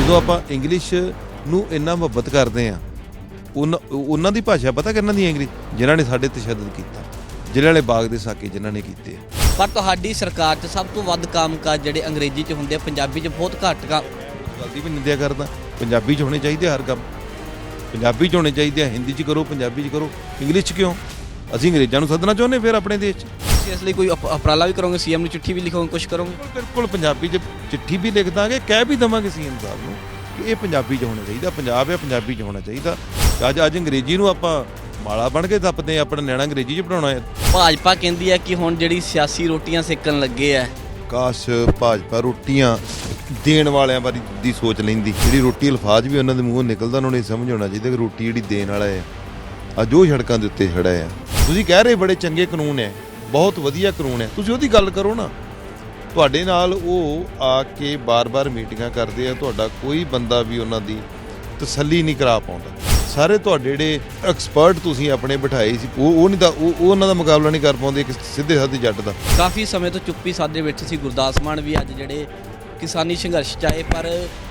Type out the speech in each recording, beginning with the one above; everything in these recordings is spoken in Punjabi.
ਜਦੋਂ ਆਪਾਂ ਇੰਗਲਿਸ਼ ਨੂੰ ਇੰਨਾ ਮੁਹੱਬਤ ਕਰਦੇ ਆ, ਉਹਨਾਂ ਦੀ ਭਾਸ਼ਾ ਪਤਾ ਕਿਹਨਾਂ ਦੀ ਇੰਗਲਿਸ਼, ਜਿਨ੍ਹਾਂ ਨੇ ਸਾਡੇ ਤਸ਼ੱਦਦ ਕੀਤਾ, ਜ਼ਿਲ੍ਹਿਆਂ ਵਾਲੇ ਬਾਗ ਦੇ ਸਾਕੇ ਜਿਨ੍ਹਾਂ ਨੇ ਕੀਤੇ ਆ। ਪਰ ਤੁਹਾਡੀ ਸਰਕਾਰ 'ਚ ਸਭ ਤੋਂ ਵੱਧ ਕੰਮਕਾਜ ਜਿਹੜੇ ਅੰਗਰੇਜ਼ੀ 'ਚ ਹੁੰਦੇ ਆ, ਪੰਜਾਬੀ 'ਚ ਬਹੁਤ ਘੱਟ ਕੰਮ। ਗਲਤੀ ਵੀ ਨਿੰਦਿਆ ਕਰਦਾ, ਪੰਜਾਬੀ 'ਚ ਹੋਣੇ ਚਾਹੀਦੇ ਹਰ ਕੰਮ, ਪੰਜਾਬੀ 'ਚ ਹੋਣੇ ਚਾਹੀਦੇ ਆ। ਹਿੰਦੀ 'ਚ ਕਰੋ, ਪੰਜਾਬੀ 'ਚ ਕਰੋ, ਇੰਗਲਿਸ਼ 'ਚ ਕਿਉਂ? ਅਸੀਂ ਅੰਗਰੇਜ਼ਾਂ ਨੂੰ ਸੱਦਣਾ ਚਾਹੁੰਦੇ ਫਿਰ ਆਪਣੇ ਦੇਸ਼ 'ਚ। ਤੁਸੀਂ ਇਸ ਲਈ ਕੋਈ ਉਪਰਾਲਾ ਵੀ ਕਰੋਗੇ, ਸੀਐਮ ਨੂੰ ਚਿੱਠੀ ਵੀ ਲਿਖੋਗੇ, ਕੁਛ ਕਰੋਗੇ? ਬਿਲਕੁਲ ਪੰਜਾਬੀ 'ਚ ਚਿੱਠੀ ਵੀ ਲਿਖ ਦਾਂਗੇ, ਕਹਿ ਵੀ ਦੇਵਾਂਗੇ ਸੀਐਮ ਸਾਹਿਬ ਨੂੰ ਕਿ ਇਹ ਪੰਜਾਬੀ 'ਚ ਹੋਣਾ ਚਾਹੀਦਾ, ਪੰਜਾਬ ਹੈ ਪੰਜਾਬੀ 'ਚ ਹੋਣਾ ਚਾਹੀਦਾ। ਅੱਜ ਅੰਗਰੇਜ਼ੀ ਨੂੰ ਆਪਾਂ ਮਾਲਾ ਬਣ ਕੇ ਥੱਪਦੇ, ਆਪਣਾ ਨਿਆਣਾ ਅੰਗਰੇਜ਼ੀ 'ਚ ਪੜਾਉਣਾ ਹੈ। ਭਾਜਪਾ ਕਹਿੰਦੀ ਹੈ ਕਿ ਹੁਣ ਜਿਹੜੀ ਸਿਆਸੀ ਰੋਟੀਆਂ ਸੇਕਣ ਲੱਗੇ ਆ। ਕਾਸ਼ ਭਾਜਪਾ ਰੋਟੀਆਂ ਦੇਣ ਵਾਲਿਆਂ ਬਾਰੇ ਦੀ ਸੋਚ ਲੈਂਦੀ। ਜਿਹੜੀ ਰੋਟੀ ਅਲਫਾਜ਼ ਵੀ ਉਹਨਾਂ ਦੇ ਮੂੰਹੋਂ ਨਿਕਲਦਾ, ਉਹਨਾਂ ਨੂੰ ਇਹ ਸਮਝ ਆਉਣਾ ਚਾਹੀਦਾ ਕਿ ਰੋਟੀ ਜਿਹੜੀ ਦੇਣ ਵਾਲਾ ਹੈ, ਅੱਜ ਉਹ ਸੜਕਾਂ ਦੇ ਉੱਤੇ ਖੜਾ ਹੈ। ਤੁਸੀਂ ਕਹਿ ਰਹੇ ਬੜੇ ਚੰਗੇ ਕਾਨੂੰਨ ਹੈ, ਬਹੁਤ ਵਧੀਆ ਕਾਨੂੰਨ ਹੈ, ਤੁਸੀਂ ਉਹਦੀ ਗੱਲ ਕਰੋ ਨਾ। ਤੁਹਾਡੇ ਨਾਲ ਉਹ ਆ ਕੇ ਬਾਰ-ਬਾਰ ਮੀਟਿੰਗਾਂ ਕਰਦੇ ਆ, ਤੁਹਾਡਾ ਕੋਈ ਬੰਦਾ ਵੀ ਉਹਨਾਂ ਦੀ ਤਸੱਲੀ ਨਹੀਂ ਕਰਾ ਪਾਉਂਦਾ। ਸਾਰੇ ਤੁਹਾਡੇ ਜਿਹੜੇ ਐਕਸਪਰਟ ਤੁਸੀਂ ਆਪਣੇ ਬਿਠਾਏ ਸੀ, ਉਹ ਨਹੀਂ ਤਾਂ ਉਹ ਉਹਨਾਂ ਦਾ ਮੁਕਾਬਲਾ ਨਹੀਂ ਕਰ ਪਾਉਂਦੇ ਇੱਕ ਸਿੱਧੇ ਸਾਧੇ ਜੱਟ ਦਾ। ਕਾਫੀ ਸਮੇਂ ਤੋਂ ਚੁੱਪੀ ਸਾਧੇ ਬੈਠੇ ਸੀ ਗੁਰਦਾਸ ਮਾਨ ਵੀ, ਅੱਜ ਜਿਹੜੇ ਕਿਸਾਨੀ ਸੰਘਰਸ਼ 'ਚ ਆਏ, ਪਰ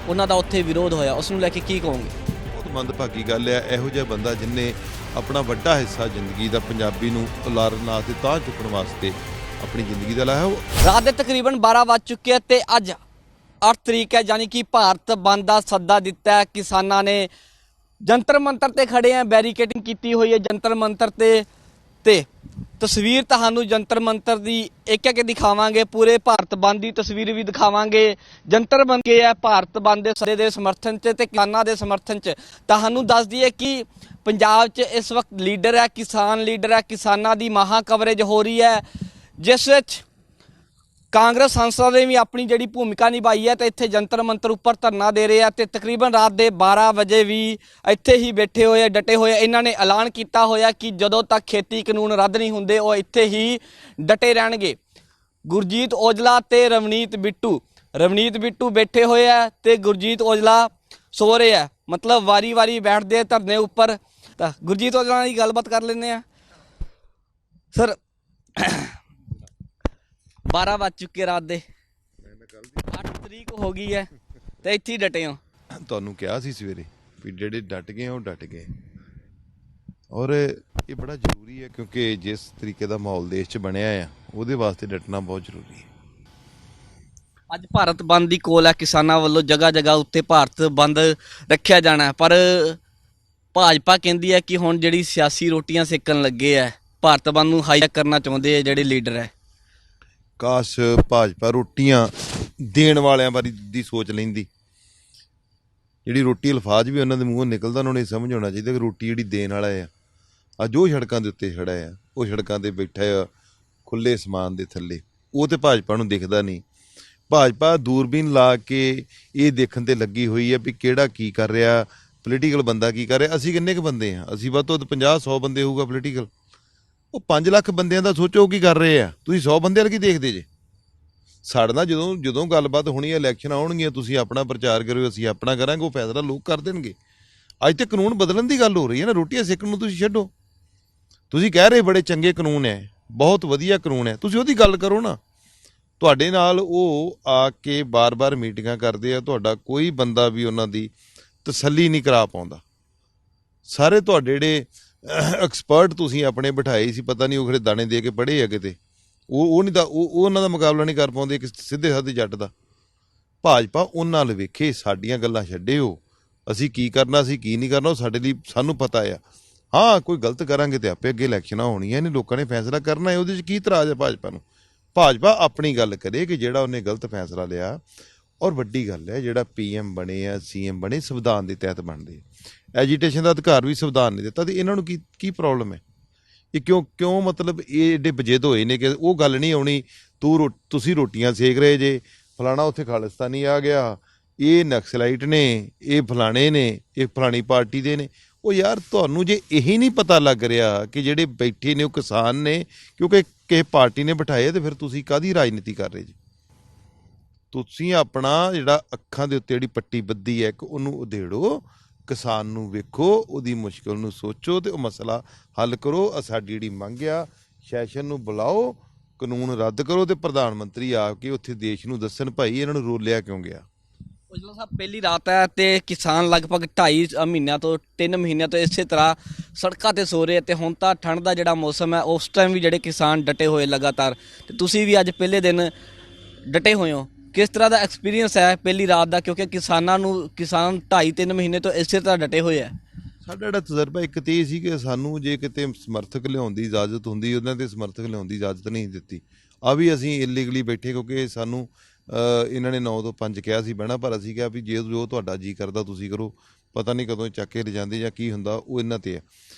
ਉਹਨਾਂ ਦਾ ਉੱਥੇ ਵਿਰੋਧ ਹੋਇਆ। ਉਸ ਨੂੰ ਲੈ ਕੇ ਕੀ ਕਹੋਗੇ? ਬਹੁਤ ਮੰਦਭਾਗੀ ਗੱਲ ਹੈ, ਇਹੋ ਜਿਹਾ ਬੰਦਾ ਜਿਹਨੇ ਆਪਣਾ ਵੱਡਾ ਹਿੱਸਾ ਜ਼ਿੰਦਗੀ ਦਾ ਪੰਜਾਬੀ ਨੂੰ ਉਲਾਰਨਾ ਤੇ ਤਾਂ ਚੁੱਕਣ ਵਾਸਤੇ ਆਪਣੀ ਜ਼ਿੰਦਗੀ ਦਾ ਲਾਇਆ। ਰਾਤ ਦੇ ਤਕਰੀਬਨ 12 ਵੱਜ ਚੁੱਕੇ ਤੇ ਅੱਜ 8 ਤਰੀਕ ਹੈ, ਯਾਨੀ ਕਿ ਭਾਰਤ ਬੰਦ ਦਾ ਸੱਦਾ ਦਿੱਤਾ ਹੈ। ਕਿਸਾਨਾਂ ਨੇ ਜੰਤਰ ਮੰਤਰ ਤੇ ਖੜੇ ਆ, ਬੈਰੀਕੇਡਿੰਗ ਕੀਤੀ ਹੋਈ ਹੈ ਜੰਤਰ ਮੰਤਰ ਤੇ ਤਸਵੀਰ ਤੁਹਾਨੂੰ ਜੰਤਰ ਮੰਤਰ ਦੀ ਇੱਕ ਇੱਕ ਦਿਖਾਵਾਂਗੇ, ਪੂਰੇ ਭਾਰਤ ਬੰਦ ਦੀ ਤਸਵੀਰ ਵੀ ਦਿਖਾਵਾਂਗੇ। ਜੰਤਰ ਬਣ ਗਏ ਆ ਭਾਰਤ ਬੰਦ ਦੇ ਸੱਦੇ ਦੇ ਸਮਰਥਨ 'ਚ ਤੇ ਕਿਸਾਨਾਂ ਦੇ ਸਮਰਥਨ 'ਚ। ਤੁਹਾਨੂੰ ਦੱਸ ਦਈਏ ਕਿ ਪੰਜਾਬ 'ਚ ਇਸ ਵਕਤ ਲੀਡਰ ਹੈ, ਕਿਸਾਨ ਲੀਡਰ ਹੈ। ਕਿਸਾਨਾਂ ਦੀ ਮਹਾ ਕਵਰੇਜ ਹੋ ਰਹੀ ਹੈ, ਜਿਸ ਵਿੱਚ ਕਾਂਗਰਸ ਸੰਸਦ ਨੇ ਵੀ ਆਪਣੀ ਜਿਹੜੀ ਭੂਮਿਕਾ ਨਿਭਾਈ ਹੈ ਤੇ ਇੱਥੇ ਜੰਤਰ ਮੰਤਰ ਉੱਪਰ ਧਰਨਾ ਦੇ ਰਹੇ ਆ ਤੇ ਤਕਰੀਬਨ ਰਾਤ ਦੇ 12 ਵਜੇ ਵੀ ਇੱਥੇ ਹੀ ਬੈਠੇ ਹੋਏ, ਡਟੇ ਹੋਏ। ਇਹਨਾਂ ਨੇ ਐਲਾਨ ਕੀਤਾ ਹੋਇਆ ਕਿ ਜਦੋਂ ਤੱਕ ਖੇਤੀ ਕਾਨੂੰਨ ਰੱਦ ਨਹੀਂ ਹੁੰਦੇ, ਉਹ ਇੱਥੇ ਹੀ ਡਟੇ ਰਹਿਣਗੇ। ਗੁਰਜੀਤ ਔਜਲਾ ਤੇ ਰਵਨੀਤ ਬਿੱਟੂ ਬੈਠੇ ਹੋਏ ਆ ਤੇ ਗੁਰਜੀਤ ਔਜਲਾ ਸੋ ਰਹੇ ਆ, ਮਤਲਬ ਵਾਰੀ ਬੈਠਦੇ ਧਰਨੇ ਉੱਪਰ। ਤਾਂ ਗੁਰਜੀਤ ਔਜਲਾ ਨਾਲ ਗੱਲਬਾਤ ਕਰ ਲੈਂਦੇ ਆ। ਸਰ 12 ਵੱਜ ਚੁੱਕੇ ਰਾਤ ਦੇ, 8 ਤਰੀਕ ਹੋ ਗਈ ਹੈ ਤੇ ਇੱਥੇ ਡਟੇ ਹੋ। ਤੁਹਾਨੂੰ ਕਿਹਾ ਸੀ ਸਵੇਰੇ ਵੀ ਜਿਹੜੇ ਡਟ ਗਏ ਉਹ ਡਟ ਗਏ, ਔਰ ਇਹ ਬੜਾ ਜ਼ਰੂਰੀ ਹੈ ਕਿਉਂਕਿ ਜਿਸ ਤਰੀਕੇ ਦਾ ਮਾਹੌਲ ਦੇਸ਼ 'ਚ ਬਣਿਆ ਆ, ਉਹਦੇ ਵਾਸਤੇ ਡਟਣਾ ਬਹੁਤ ਜ਼ਰੂਰੀ ਹੈ। ਅੱਜ ਭਾਰਤ ਬੰਦ ਦੀ ਕੋਲ ਹੈ, ਕਿਸਾਨਾਂ ਵੱਲੋਂ ਜਗ੍ਹਾ ਉੱਤੇ ਭਾਰਤ ਬੰਦ ਰੱਖਿਆ ਜਾਣਾ ਹੈ, ਪਰ ਭਾਜਪਾ ਕਹਿੰਦੀ ਹੈ ਕਿ ਹੁਣ ਜਿਹੜੀ ਸਿਆਸੀ ਰੋਟੀਆਂ ਸੇਕਣ ਲੱਗੇ ਆ, ਭਾਰਤ ਬੰਦ ਨੂੰ ਹਾਈਜੈਕ ਕਰਨਾ ਚਾਹੁੰਦੇ ਆ ਜਿਹੜੇ ਲੀਡਰ ਹੈ। ਕਾਸ਼ ਭਾਜਪਾ ਰੋਟੀਆਂ ਦੇਣ ਵਾਲਿਆਂ ਬਾਰੇ ਦੀ ਸੋਚ ਲੈਂਦੀ। ਜਿਹੜੀ ਰੋਟੀ ਅਲਫਾਜ਼ ਵੀ ਉਹਨਾਂ ਦੇ ਮੂੰਹੋਂ ਨਿਕਲਦਾ, ਉਹਨਾਂ ਨੂੰ ਇਹ ਸਮਝ ਆਉਣਾ ਚਾਹੀਦਾ ਕਿ ਰੋਟੀ ਜਿਹੜੀ ਦੇਣ ਵਾਲਾ ਆ, ਅੱਜ ਉਹ ਸੜਕਾਂ ਦੇ ਉੱਤੇ ਖੜਾ ਆ, ਉਹ ਸੜਕਾਂ 'ਤੇ ਬੈਠਾ ਆ ਖੁੱਲ੍ਹੇ ਅਸਮਾਨ ਦੇ ਥੱਲੇ। ਉਹ ਤਾਂ ਭਾਜਪਾ ਨੂੰ ਦਿਖਦਾ ਨਹੀਂ। ਭਾਜਪਾ ਦੂਰਬੀਨ ਲਾ ਕੇ ਇਹ ਦੇਖਣ 'ਤੇ ਲੱਗੀ ਹੋਈ ਹੈ ਵੀ ਕਿਹੜਾ ਕੀ ਕਰ ਰਿਹਾ, ਪੋਲੀਟੀਕਲ ਬੰਦਾ ਕੀ ਕਰ ਰਿਹਾ। ਅਸੀਂ ਕਿੰਨੇ ਕੁ ਬੰਦੇ ਹਾਂ? ਅਸੀਂ ਵੱਧ ਤੋਂ ਵੱਧ 50-100 ਬੰਦੇ ਹੋਊਗਾ ਪੋਲੀਟੀਕਲ। ਉਹ 5 ਲੱਖ ਬੰਦਿਆਂ ਦਾ ਸੋਚੋ ਕੀ ਕਰ ਰਹੇ ਆ। ਤੁਸੀਂ 100 ਬੰਦਿਆਂ ਕੀ ਦੇਖਦੇ ਜੇ? ਸਾਡੇ ਨਾਲ ਜਦੋਂ ਗੱਲਬਾਤ ਹੋਣੀ ਹੈ, ਇਲੈਕਸ਼ਨ ਆਉਣਗੀਆਂ, ਤੁਸੀਂ ਆਪਣਾ ਪ੍ਰਚਾਰ ਕਰਿਓ, ਅਸੀਂ ਆਪਣਾ ਕਰਾਂਗੇ, ਉਹ ਫੈਸਲਾ ਲੋਕ ਕਰ ਦੇਣਗੇ। ਅੱਜ ਤੇ ਕਾਨੂੰਨ ਬਦਲਣ ਦੀ ਗੱਲ ਹੋ ਰਹੀ ਹੈ ਨਾ, ਰੋਟੀਆਂ ਸੇਕਣ ਨੂੰ ਤੁਸੀਂ ਛੱਡੋ। ਤੁਸੀਂ ਕਹਿ ਰਹੇ ਬੜੇ ਚੰਗੇ ਕਾਨੂੰਨ ਹੈ, ਬਹੁਤ ਵਧੀਆ ਕਾਨੂੰਨ ਹੈ, ਤੁਸੀਂ ਉਹਦੀ ਗੱਲ ਕਰੋ ਨਾ। ਤੁਹਾਡੇ ਨਾਲ ਉਹ ਆ ਕੇ ਬਾਰ-ਬਾਰ ਮੀਟਿੰਗਾਂ ਕਰਦੇ ਆ, ਤੁਹਾਡਾ ਕੋਈ ਬੰਦਾ ਵੀ ਉਹਨਾਂ ਦੀ ਤਸੱਲੀ ਨਹੀਂ ਕਰਾ ਪਾਉਂਦਾ। ਸਾਰੇ ਤੁਹਾਡੇ ਜਿਹੜੇ ਐਕਸਪਰਟ ਤੁਸੀਂ ਆਪਣੇ ਬਿਠਾਏ ਸੀ, ਪਤਾ ਨਹੀਂ ਉਹ ਖੜੇ ਦਾਣੇ ਦੇ ਕੇ ਪੜ੍ਹੇ ਆ ਕਿਤੇ, ਉਹ ਨਹੀਂ ਤਾਂ ਉਹ ਉਹਨਾਂ ਦਾ ਮੁਕਾਬਲਾ ਨਹੀਂ ਕਰ ਪਾਉਂਦੇ ਇੱਕ ਸਿੱਧੇ ਸਾਧੇ ਜੱਟ ਦਾ। ਭਾਜਪਾ ਉਹਨਾਂ ਨਾਲ ਵੇਖੇ, ਸਾਡੀਆਂ ਗੱਲਾਂ ਛੱਡਿਓ। ਅਸੀਂ ਕੀ ਕਰਨਾ, ਅਸੀਂ ਕੀ ਨਹੀਂ ਕਰਨਾ, ਉਹ ਸਾਡੇ ਲਈ ਸਾਨੂੰ ਪਤਾ ਆ। ਹਾਂ, ਕੋਈ ਗਲਤ ਕਰਾਂਗੇ ਤੇ ਆਪੇ ਅੱਗੇ ਇਲੈਕਸ਼ਨਾਂ ਹੋਣੀਆਂ ਨੇ, ਲੋਕਾਂ ਨੇ ਫੈਸਲਾ ਕਰਨਾ ਹੈ, ਉਹਦੇ 'ਚ ਕੀ ਇਤਰਾਜ਼ ਹੈ ਭਾਜਪਾ ਨੂੰ? ਭਾਜਪਾ ਆਪਣੀ ਗੱਲ ਕਰੇ ਕਿ ਜਿਹੜਾ ਉਹਨੇ ਗਲਤ ਫੈਸਲਾ ਲਿਆ। ਔਰ ਵੱਡੀ ਗੱਲ ਹੈ, ਜਿਹੜਾ PM ਬਣੇ ਆ, CM ਬਣੇ, ਸੰਵਿਧਾਨ ਦੇ ਤਹਿਤ ਬਣਦੇ। ਐਜੀਟੇਸ਼ਨ ਦਾ ਅਧਿਕਾਰ ਵੀ ਸੰਵਿਧਾਨ ਨੇ ਦਿੱਤਾ, ਤੇ ਇਹਨਾਂ ਨੂੰ ਕੀ ਪ੍ਰੋਬਲਮ ਹੈ? ਇਹ ਕਿਉਂ ਮਤਲਬ ਇਹ ਏਡੇ ਬਜੇਦ ਹੋਏ ਨੇ ਕਿ ਉਹ ਗੱਲ ਨਹੀਂ ਆਉਣੀ, ਤੁਸੀਂ ਰੋਟੀਆਂ ਸੇਕ ਰਹੇ ਜੇ, ਫਲਾਣਾ ਉੱਥੇ ਖਾਲਿਸਤਾਨੀ ਆ ਗਿਆ, ਇਹ ਨਕਸਲਾਈਟ ਨੇ, ਇਹ ਫਲਾਣੇ ਨੇ, ਇਹ ਫਲਾਣੀ ਪਾਰਟੀ ਦੇ ਨੇ। ਉਹ ਯਾਰ, ਤੁਹਾਨੂੰ ਜੇ ਇਹੀ ਨਹੀਂ ਪਤਾ ਲੱਗ ਰਿਹਾ ਕਿ ਜਿਹੜੇ ਬੈਠੇ ਨੇ ਉਹ ਕਿਸਾਨ ਨੇ, ਕਿਉਂਕਿ ਕਿਸੇ ਪਾਰਟੀ ਨੇ ਬਿਠਾਏ, ਤੇ ਫਿਰ ਤੁਸੀਂ ਕਾਹਦੀ ਰਾਜਨੀਤੀ ਕਰ ਰਹੇ ਜੀ? ਤੁਸੀਂ ਆਪਣਾ ਜਿਹੜਾ ਅੱਖਾਂ ਦੇ ਉੱਤੇ ਜਿਹੜੀ ਪੱਟੀ ਬੱਧੀ ਹੈ, ਇੱਕ ਉਹਨੂੰ ਉਧੇੜੋ, ਕਿਸਾਨ ਨੂੰ ਵੇਖੋ, ਉਹਦੀ ਮੁਸ਼ਕਿਲ ਨੂੰ ਸੋਚੋ ਤੇ ਉਹ ਮਸਲਾ ਹੱਲ ਕਰੋ। ਸਾਡੀ ਜਿਹੜੀ ਮੰਗ ਆ, ਸੈਸ਼ਨ ਨੂੰ ਬੁਲਾਓ, ਕਾਨੂੰਨ ਰੱਦ ਕਰੋ ਤੇ ਪ੍ਰਧਾਨ ਮੰਤਰੀ ਆ ਕੇ ਉੱਥੇ ਦੇਸ਼ ਨੂੰ ਦੱਸਣ ਭਾਈ ਇਹਨਾਂ ਨੂੰ ਰੋਲਿਆ ਕਿਉਂ ਗਿਆ। ਉਜਲਾ ਸਾਹਿਬ ਪਹਿਲੀ ਰਾਤ ਹੈ ਤੇ ਕਿਸਾਨ ਲਗਭਗ 2.5 ਮਹੀਨਿਆਂ ਤੋਂ 3 ਮਹੀਨਿਆਂ ਤੋਂ ਇਸੇ ਤਰ੍ਹਾਂ ਸੜਕਾਂ ਤੇ ਸੋ ਰਹੇ ਤੇ ਹੁਣ ਤਾਂ ਠੰਡ ਦਾ ਜਿਹੜਾ ਮੌਸਮ ਹੈ ਉਸ ਟਾਈਮ ਵੀ ਜਿਹੜੇ ਕਿਸਾਨ ਡਟੇ ਹੋਏ ਲਗਾਤਾਰ ਤੇ ਤੁਸੀਂ ਵੀ ਅੱਜ ਪਹਿਲੇ ਦਿਨ ਡਟੇ ਹੋਏ ਹੋ। ਕਿਸ ਤਰ੍ਹਾਂ ਦਾ ਐਕਸਪੀਰੀਅੰਸ ਹੈ ਪਹਿਲੀ ਰਾਤ ਦਾ, ਕਿਉਂਕਿ ਕਿਸਾਨ 2.5-3 ਮਹੀਨੇ ਤੋਂ ਇਸੇ ਤਰ੍ਹਾਂ ਡਟੇ ਹੋਏ ਹੈ। ਸਾਡਾ ਜਿਹੜਾ ਤਜਰਬਾ ਇੱਕ ਤੇ ਇਹ ਸੀ ਕਿ ਸਾਨੂੰ ਜੇ ਕਿਤੇ ਸਮਰਥਕ ਲਿਆਉਣ ਦੀ ਇਜਾਜ਼ਤ ਹੁੰਦੀ ਉਹਨਾਂ ਦੇ ਸਮਰਥਕ ਲਿਆਉਣ ਦੀ ਇਜਾਜ਼ਤ ਨਹੀਂ ਦਿੱਤੀ। ਆ ਵੀ ਅਸੀਂ ਇਲੀਗਲੀ ਬੈਠੇ ਕਿਉਂਕਿ ਸਾਨੂੰ ਇਹਨਾਂ ਨੇ 9 ਤੋਂ 5 ਕਿਹਾ ਸੀ ਬਹਿਣਾ, ਪਰ ਅਸੀਂ ਕਿਹਾ ਵੀ ਜੇ ਜੋ ਤੁਹਾਡਾ ਜੀ ਕਰਦਾ ਤੁਸੀਂ ਕਰੋ, ਪਤਾ ਨਹੀਂ ਕਦੋਂ ਚੱਕ ਕੇ ਲਿਜਾਂਦੇ ਜਾਂ ਕੀ ਹੁੰਦਾ ਉਹ ਇਹਨਾਂ ਤੇ ਆ।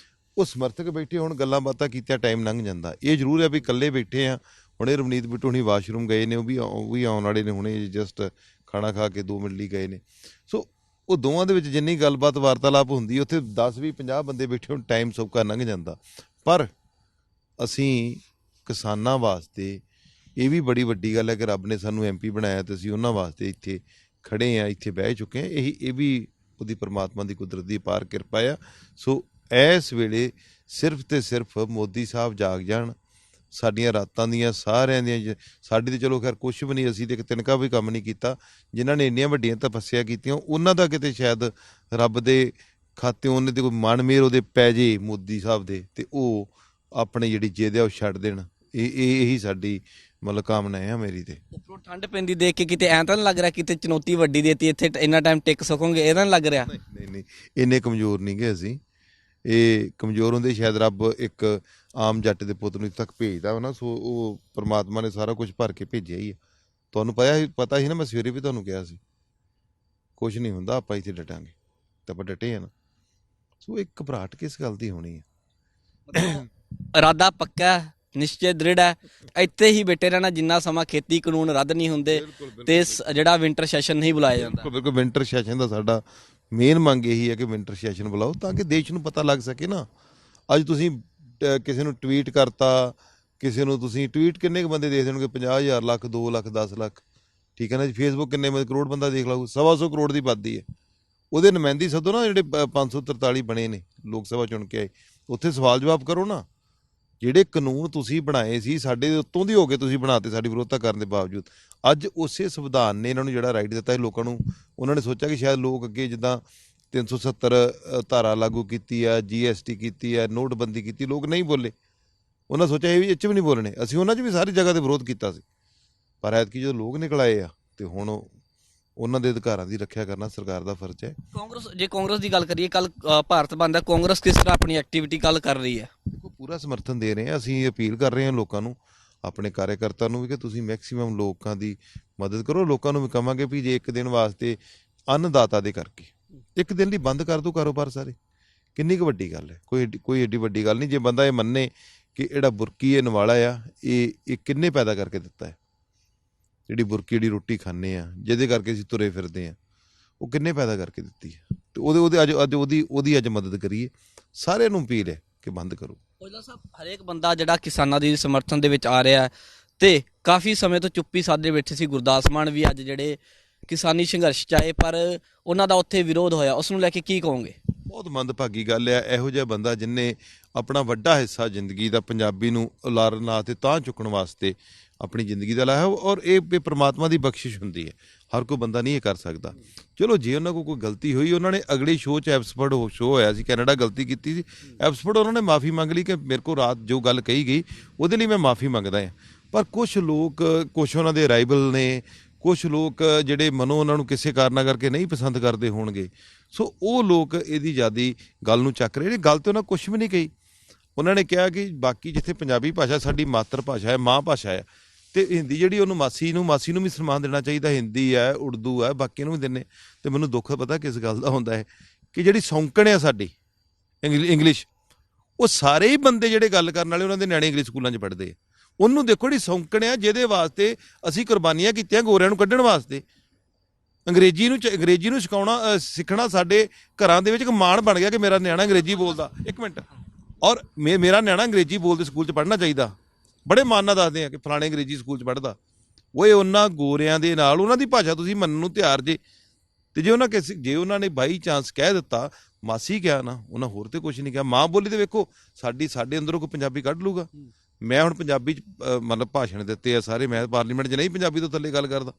ਉਹ ਸਮਰਥਕ ਬੈਠੇ ਹੁਣ ਗੱਲਾਂ ਬਾਤਾਂ ਕੀਤਿਆਂ ਟਾਈਮ ਲੰਘ ਜਾਂਦਾ। ਇਹ ਜ਼ਰੂਰ ਹੈ ਵੀ ਇਕੱਲੇ ਬੈਠੇ ਆ। ਹੁਣੇ ਰਵਨੀਤ ਬਿੱਟੂ ਹੁਣੀ ਵਾਸ਼ਰੂਮ ਗਏ ਨੇ, ਉਹ ਵੀ ਆਉਣ ਵਾਲੇ ਨੇ, ਹੁਣੇ ਜਸਟ ਖਾਣਾ ਖਾ ਕੇ 2 ਮਿੰਟ ਲਈ ਗਏ ਨੇ। ਸੋ ਉਹ ਦੋਵਾਂ ਦੇ ਵਿੱਚ ਜਿੰਨੀ ਗੱਲਬਾਤ ਵਾਰਤਾਲਾਪ ਹੁੰਦੀ ਉੱਥੇ 10-20-50 ਬੰਦੇ ਬੈਠੇ ਹੁਣ ਟਾਈਮ ਸੌਖਾ ਲੰਘ ਜਾਂਦਾ। ਪਰ ਅਸੀਂ ਕਿਸਾਨਾਂ ਵਾਸਤੇ ਇਹ ਵੀ ਬੜੀ ਵੱਡੀ ਗੱਲ ਹੈ ਕਿ ਰੱਬ ਨੇ ਸਾਨੂੰ MP ਬਣਾਇਆ ਤੇ ਅਸੀਂ ਉਹਨਾਂ ਵਾਸਤੇ ਇੱਥੇ ਖੜੇ ਆ, ਇੱਥੇ ਬਹਿ ਚੁੱਕੇ ਹਾਂ। ਇਹ ਵੀ ਉਹਦੀ ਪਰਮਾਤਮਾ ਦੀ ਕੁਦਰਤ ਦੀ ਅਪਾਰ ਕਿਰਪਾ ਆ। ਸੋ ਇਸ ਵੇਲੇ ਸਿਰਫ ਤੇ ਸਿਰਫ ਮੋਦੀ ਸਾਹਿਬ ਜਾਗ ਜਾਣ, ਸਾਡੀਆਂ ਰਾਤਾਂ ਦੀਆਂ ਸਾਰਿਆਂ ਦੀਆਂ, ਸਾਡੀ ਤੇ ਚਲੋ ਖੈਰ ਕੁਛ ਵੀ ਨਹੀਂ, ਅਸੀਂ ਤੇ ਇੱਕ ਤਿਨਕਾ ਵੀ ਕੰਮ ਨਹੀਂ ਕੀਤਾ। ਜਿਨ੍ਹਾਂ ਨੇ ਇੰਨੀਆਂ ਵੱਡੀਆਂ ਤਪੱਸਿਆ ਕੀਤੀਆਂ ਉਹਨਾਂ ਦਾ ਕਿਤੇ ਸ਼ਾਇਦ ਰੱਬ ਦੇ ਖਾਤੇ ਉਹਨੇ ਤੇ ਕੋਈ ਮਨ ਮੇਰ ਉਹਦੇ ਪੈ ਜੇ ਮੋਦੀ ਸਾਹਿਬ ਦੇ, ਤੇ ਉਹ ਆਪਣੇ ਜਿਹੜੀ ਜਿੱਦ ਆ ਉਹ ਛੱਡ ਦੇਣ। ਇਹੀ ਸਾਡੀ ਮਤਲਬ ਕਾਮਨਾ ਹੈ ਮੇਰੀ। ਤੇ ਉੱਪਰੋਂ ਠੰਡ ਪੈਂਦੀ ਦੇਖ ਕੇ ਕਿਤੇ ਐਂ ਤਾਂ ਨਹੀਂ ਲੱਗ ਰਿਹਾ ਕਿਤੇ ਚੁਣੌਤੀ ਵੱਡੀ ਦੇਤੀ, ਇੱਥੇ ਇੰਨਾ ਟਾਈਮ ਟਿਕ ਸਕੋਗੇ, ਇਹ ਤਾਂ ਨਹੀਂ ਲੱਗ ਰਿਹਾ? ਨਹੀਂ, ਇੰਨੇ ਕਮਜ਼ੋਰ ਨਹੀਂ ਗਏ ਅਸੀਂ। ਇਹ ਕਮਜ਼ੋਰ ਹੁੰਦੇ ਸ਼ਾਇਦ ਰੱਬ ਇੱਕ ਆਮ ਜੱਟ ਦੇ ਪੁੱਤ ਨੂੰ ਤੱਕ ਭੇਜਦਾ ਵਾ ਨਾ। ਸੋ ਉਹ ਪਰਮਾਤਮਾ ਨੇ ਸਾਰਾ ਕੁਝ ਭਰ ਕੇ ਭੇਜਿਆ ਹੀ ਹੈ। ਤੁਹਾਨੂੰ ਪਤਾ ਸੀ ਨਾ, ਮੈਂ ਸਵੇਰੇ ਵੀ ਤੁਹਾਨੂੰ ਕਿਹਾ ਸੀ ਕੁਛ ਨਹੀਂ ਹੁੰਦਾ, ਆਪਾਂ ਇੱਥੇ ਡਟਾਂਗੇ ਤਾਂ ਆਪਾਂ ਡਟੇ ਆ ਨਾ। ਸੋ ਇੱਕ ਘਬਰਾਹਟ ਕਿਸ ਗੱਲ ਦੀ ਹੋਣੀ ਹੈ? ਇਰਾਦਾ ਪੱਕਾ, ਨਿਸ਼ਚੈ ਦ੍ਰਿੜ ਹੈ, ਇੱਥੇ ਹੀ ਬੈਠੇ ਰਹਿਣਾ ਜਿੰਨਾ ਸਮਾਂ ਖੇਤੀ ਕਾਨੂੰਨ ਰੱਦ ਨਹੀਂ ਹੁੰਦੇ ਤੇ ਜਿਹੜਾ ਵਿੰਟਰ ਸੈਸ਼ਨ ਨਹੀਂ ਬੁਲਾਇਆ ਜਾਂਦਾ। ਬਿਲਕੁਲ ਵਿੰਟਰ ਸੈਸ਼ਨ ਦਾ ਸਾਡਾ ਮੇਨ ਮੰਗ ਇਹੀ ਹੈ ਕਿ ਵਿੰਟਰ ਸੈਸ਼ਨ ਬੁਲਾਓ ਤਾਂ ਕਿ ਦੇਸ਼ ਨੂੰ ਪਤਾ ਲੱਗ ਸਕੇ ਨਾ। ਅੱਜ ਤੁਸੀਂ ਕਿਸੇ ਨੂੰ ਟਵੀਟ ਕਰਤਾ, ਕਿਸੇ ਨੂੰ ਤੁਸੀਂ ਟਵੀਟ ਕਿੰਨੇ ਕੁ ਬੰਦੇ ਦੇਖ ਦੇਣਗੇ? 50,000, ਲੱਖ, 2 ਲੱਖ, 10 ਲੱਖ, ਠੀਕ ਹੈ ਨਾ ਜੀ। ਫੇਸਬੁੱਕ ਕਿੰਨੇ ਕਰੋੜ ਬੰਦਾ ਦੇਖ ਲਾਊ? 125 ਕਰੋੜ ਦੀ ਆਬਾਦੀ ਹੈ। ਉਹਦੇ ਨੁਮਾਇੰਦੀ ਸੱਦੋ ਨਾ, ਜਿਹੜੇ 543 ਬਣੇ ਨੇ ਲੋਕ ਸਭਾ ਚੁਣ ਕੇ ਆਏ, ਉੱਥੇ ਸਵਾਲ ਜਵਾਬ ਕਰੋ ਨਾ। ਜਿਹੜੇ ਕਾਨੂੰਨ ਤੁਸੀਂ ਬਣਾਏ ਸੀ ਸਾਡੇ ਉੱਤੋਂ ਦੀ ਹੋ ਕੇ ਤੁਸੀਂ ਬਣਾਤੇ ਸਾਡੀ ਵਿਰੋਧਤਾ ਕਰਨ ਦੇ ਬਾਵਜੂਦ। ਅੱਜ ਉਸੇ ਸੰਵਿਧਾਨ ਨੇ ਇਹਨਾਂ ਨੂੰ ਜਿਹੜਾ ਰਾਈਟ ਦਿੱਤਾ ਹੈ ਲੋਕਾਂ ਨੂੰ, ਉਹਨਾਂ ਨੇ ਸੋਚਿਆ ਕਿ ਸ਼ਾਇਦ ਲੋਕ ਅੱਗੇ ਜਿੱਦਾਂ 370 ਧਾਰਾ ਲਾਗੂ ਕੀਤੀ ਆ, GST ਕੀਤੀ ਆ, ਨੋਟਬੰਦੀ ਕੀਤੀ, ਲੋਕ ਨਹੀਂ ਬੋਲੇ। ਉਹਨਾਂ ਸੋਚਿਆ ਇਹ ਵੀ ਇਹ 'ਚ ਵੀ ਨਹੀਂ ਬੋਲਣੇ। ਅਸੀਂ ਉਹਨਾਂ 'ਚ ਵੀ ਸਾਰੀ ਜਗ੍ਹਾ 'ਤੇ ਵਿਰੋਧ ਕੀਤਾ ਸੀ, ਪਰ ਐਤਕੀ ਜਦੋਂ ਲੋਕ ਨਿਕਲ ਆਏ ਆ ਤੇ ਹੁਣ ਉਹਨਾਂ ਦੇ ਅਧਿਕਾਰਾਂ ਦੀ ਰੱਖਿਆ ਕਰਨਾ ਸਰਕਾਰ ਦਾ ਫਰਜ਼ ਹੈ। ਕਾਂਗਰਸ ਦੀ ਗੱਲ ਕਰੀਏ, ਕੱਲ ਭਾਰਤ ਬੰਦ ਹੈ, ਕਾਂਗਰਸ ਕਿਸ ਤਰ੍ਹਾਂ ਆਪਣੀ ਐਕਟੀਵਿਟੀ ਕੱਲ ਕਰ ਰਹੀ ਹੈ? ਦੇਖੋ ਪੂਰਾ ਸਮਰਥਨ ਦੇ ਰਹੇ ਹਾਂ। ਅਸੀਂ ਅਪੀਲ ਕਰ ਰਹੇ ਹਾਂ ਲੋਕਾਂ ਨੂੰ, ਆਪਣੇ ਕਾਰਜਕਰਤਾ ਨੂੰ ਵੀ, ਕਿ ਤੁਸੀਂ ਮੈਕਸੀਮਮ ਲੋਕਾਂ ਦੀ ਮਦਦ ਕਰੋ। ਲੋਕਾਂ ਨੂੰ ਵੀ ਕਹਾਂਗੇ ਵੀ ਜੇ ਇੱਕ ਦਿਨ ਵਾਸਤੇ ਅੰਨਦਾਤਾ ਦੇ ਕਰਕੇ ਇੱਕ ਦਿਨ ਲਈ ਬੰਦ ਕਰ ਦਿਓ ਕਾਰੋਬਾਰ ਸਾਰੇ, ਕਿੰਨੀ ਕੁ ਵੱਡੀ ਗੱਲ ਹੈ? ਕੋਈ ਏਡੀ ਵੱਡੀ ਗੱਲ ਨਹੀਂ। ਜੇ ਬੰਦਾ ਇਹ ਮੰਨੇ ਕਿ ਜਿਹੜਾ ਬੁਰਕੀ ਇਹ ਨਵਾਲਾ ਆ, ਇਹ ਕਿੰਨੇ ਪੈਦਾ ਕਰਕੇ ਦਿੱਤਾ ਹੈ? ਜਿਹੜੀ ਬੁਰਕੀ ਜਿਹੜੀ ਰੋਟੀ ਖਾਂਦੇ ਆ, ਜਿਹਦੇ ਕਰਕੇ ਅਸੀਂ ਤੁਰੇ ਫਿਰਦੇ ਆ, ਉਹ ਕਿੰਨੇ ਪੈਦਾ ਕਰਕੇ ਦਿੱਤੀ ਹੈ? ਤੇ ਉਹਦੀ ਅੱਜ ਮਦਦ ਕਰੀਏ। ਸਾਰਿਆਂ ਨੂੰ ਅਪੀਲ ਹੈ ਕਿ ਬੰਦ ਕਰੋ। ਔਜਲਾ ਸਾਹਿਬ, ਹਰੇਕ ਬੰਦਾ ਜਿਹੜਾ ਕਿਸਾਨਾਂ ਦੀ ਸਮਰਥਨ ਦੇ ਵਿੱਚ ਆ ਰਿਹਾ ਤੇ ਕਾਫੀ ਸਮੇਂ ਤੋਂ ਚੁੱਪੀ ਸਾਧੇ ਬੈਠੇ ਸੀ। ਗੁਰਦਾਸ ਮਾਨ ਵੀ ਅੱਜ ਜਿਹੜੇ ਕਿਸਾਨੀ ਸੰਘਰਸ਼ 'ਚ ਆਏ, ਪਰ ਉਹਨਾਂ ਦਾ ਉੱਥੇ ਵਿਰੋਧ ਹੋਇਆ, ਉਸ ਨੂੰ ਲੈ ਕੇ ਕੀ ਕਹੋਗੇ? ਬਹੁਤ ਮੰਦਭਾਗੀ ਗੱਲ ਆ। ਇਹੋ ਜਿਹਾ ਬੰਦਾ ਜਿਹਨੇ ਆਪਣਾ ਵੱਡਾ ਹਿੱਸਾ ਜ਼ਿੰਦਗੀ ਦਾ ਪੰਜਾਬੀ ਨੂੰ ਉਲਾਰਨਾ ਤੇ ਤਾਂ ਚੁੱਕਣ ਵਾਸਤੇ ਆਪਣੀ ਜ਼ਿੰਦਗੀ ਦਾ ਲਾਇਆ, ਔਰ ਇਹ ਪ੍ਰਮਾਤਮਾ ਦੀ ਬਖਸ਼ਿਸ਼ ਹੁੰਦੀ ਹੈ। ਹਰ ਕੋਈ ਬੰਦਾ ਨਹੀਂ ਇਹ ਕਰ ਸਕਦਾ। ਚਲੋ ਜੇ ਉਹਨਾਂ ਕੋਲ ਕੋਈ ਗਲਤੀ ਹੋਈ, ਉਹਨਾਂ ਨੇ ਅਗਲੇ ਸ਼ੋਅ 'ਚ ਐਪਸਫੋਰਡ ਸ਼ੋਅ ਹੋਇਆ ਸੀ, ਕੈਨੇਡਾ ਗਲਤੀ ਕੀਤੀ ਸੀ, ਐਪਸਫੋਰਡ ਉਹਨਾਂ ਨੇ ਮਾਫੀ ਮੰਗ ਲਈ ਕਿ ਮੇਰੇ ਕੋਲ ਰਾਤ ਜੋ ਗੱਲ ਕਹੀ ਗਈ ਉਹਦੇ ਲਈ ਮੈਂ ਮਾਫੀ ਮੰਗਦਾ ਹਾਂ। ਪਰ ਕੁਛ ਲੋਕ, ਕੁਛ ਉਹਨਾਂ ਦੇ ਰਾਈਵਲ ਨੇ, ਕੁਛ ਲੋਕ ਜਿਹੜੇ ਮਨੋਂ ਉਹਨਾਂ ਨੂੰ ਕਿਸੇ ਕਾਰਨਾਂ ਕਰਕੇ ਨਹੀਂ ਪਸੰਦ ਕਰਦੇ ਹੋਣਗੇ, ਸੋ ਉਹ ਲੋਕ ਇਹਦੀ ਜ਼ਿਆਦੀ ਗੱਲ ਨੂੰ ਚੱਕ ਰਹੇ ਨੇ। ਗੱਲ ਤੇ ਉਹਨਾਂ ਕੁਛ ਵੀ ਨਹੀਂ ਕਹੀ। ਉਹਨਾਂ ਨੇ ਕਿਹਾ ਕਿ ਬਾਕੀ ਜਿੱਥੇ ਪੰਜਾਬੀ ਭਾਸ਼ਾ ਸਾਡੀ ਮਾਤਰ ਭਾਸ਼ਾ ਹੈ, ਮਾਂ ਭਾਸ਼ਾ ਹੈ, ਤੇ ਹਿੰਦੀ ਜਿਹੜੀ ਉਹਨੂੰ ਮਾਸੀ ਨੂੰ ਵੀ ਸਨਮਾਨ ਦੇਣਾ ਚਾਹੀਦਾ। ਹਿੰਦੀ ਹੈ, ਉਰਦੂ ਹੈ, ਬਾਕੀ ਨੂੰ ਵੀ ਦਿੰਦੇ। ਤੇ ਮੈਨੂੰ ਦੁੱਖ ਪਤਾ ਕਿਸ ਗੱਲ ਦਾ ਹੁੰਦਾ ਹੈ ਕਿ ਜਿਹੜੀ ਸੌਂਕਣ ਆ ਸਾਡੀ ਇੰਗਲਿਸ਼, ਉਹ ਸਾਰੇ ਹੀ ਬੰਦੇ ਜਿਹੜੇ ਗੱਲ ਕਰਨ ਵਾਲੇ ਉਹਨਾਂ ਦੇ ਨਿਆਣੇ ਇੰਗਲਿਸ਼ ਸਕੂਲਾਂ 'ਚ ਪੜ੍ਹਦੇ ਆ। ਉਹਨੂੰ ਦੇਖੋ ਜਿਹੜੀ ਸੌਂਕਣ ਆ, ਜਿਹਦੇ ਵਾਸਤੇ ਅਸੀਂ ਕੁਰਬਾਨੀਆਂ ਕੀਤੀਆਂ ਗੋਰਿਆਂ ਨੂੰ ਕੱਢਣ ਵਾਸਤੇ। ਅੰਗਰੇਜ਼ੀ ਨੂੰ ਸਿੱਖਣਾ ਸਾਡੇ ਘਰਾਂ ਦੇ ਵਿੱਚ ਇੱਕ ਮਾਣ ਬਣ ਗਿਆ ਕਿ ਮੇਰਾ ਨਿਆਣਾ ਅੰਗਰੇਜ਼ੀ ਬੋਲਦਾ। ਇੱਕ ਮਿੰਟ, ਔਰ ਮੇਰਾ ਨਿਆਣਾ ਅੰਗਰੇਜ਼ੀ ਬੋਲਦੇ ਸਕੂਲ 'ਚ ਪੜ੍ਹਨਾ ਚਾਹੀਦਾ। ਬੜੇ ਮਾਣ ਨਾਲ ਦੱਸਦੇ ਆ ਕਿ ਫਲਾਣੇ ਅੰਗਰੇਜ਼ੀ ਸਕੂਲ 'ਚ ਪੜ੍ਹਦਾ। ਉਹ ਉਹਨਾਂ ਗੋਰਿਆਂ ਦੇ ਨਾਲ ਉਹਨਾਂ ਦੀ ਭਾਸ਼ਾ ਤੁਸੀਂ ਮੰਨਣ ਨੂੰ ਤਿਆਰ ਜੇ। ਤੇ ਜੇ ਉਹਨਾਂ ਨੇ ਬਾਈ ਚਾਂਸ ਕਹਿ ਦਿੱਤਾ, ਮਾਸੀ ਕਿਹਾ ਨਾ, ਉਹਨਾਂ ਹੋਰ ਤੇ ਕੁਛ ਨਹੀਂ ਕਿਹਾ। ਮਾਂ ਬੋਲੀ ਤੇ ਵੇਖੋ ਸਾਡੇ ਅੰਦਰੋਂ ਕੋਈ ਪੰਜਾਬੀ ਕੱਢ ਲੂਗਾ। ਮੈਂ ਹੁਣ ਪੰਜਾਬੀ 'ਚ ਮਤਲਬ ਭਾਸ਼ਣ ਦਿੱਤੇ ਆ ਸਾਰੇ, ਮੈਂ ਪਾਰਲੀਮੈਂਟ 'ਚ ਨਹੀਂ ਪੰਜਾਬੀ ਤੋਂ ਥੱਲੇ ਗੱਲ ਕਰਦਾ।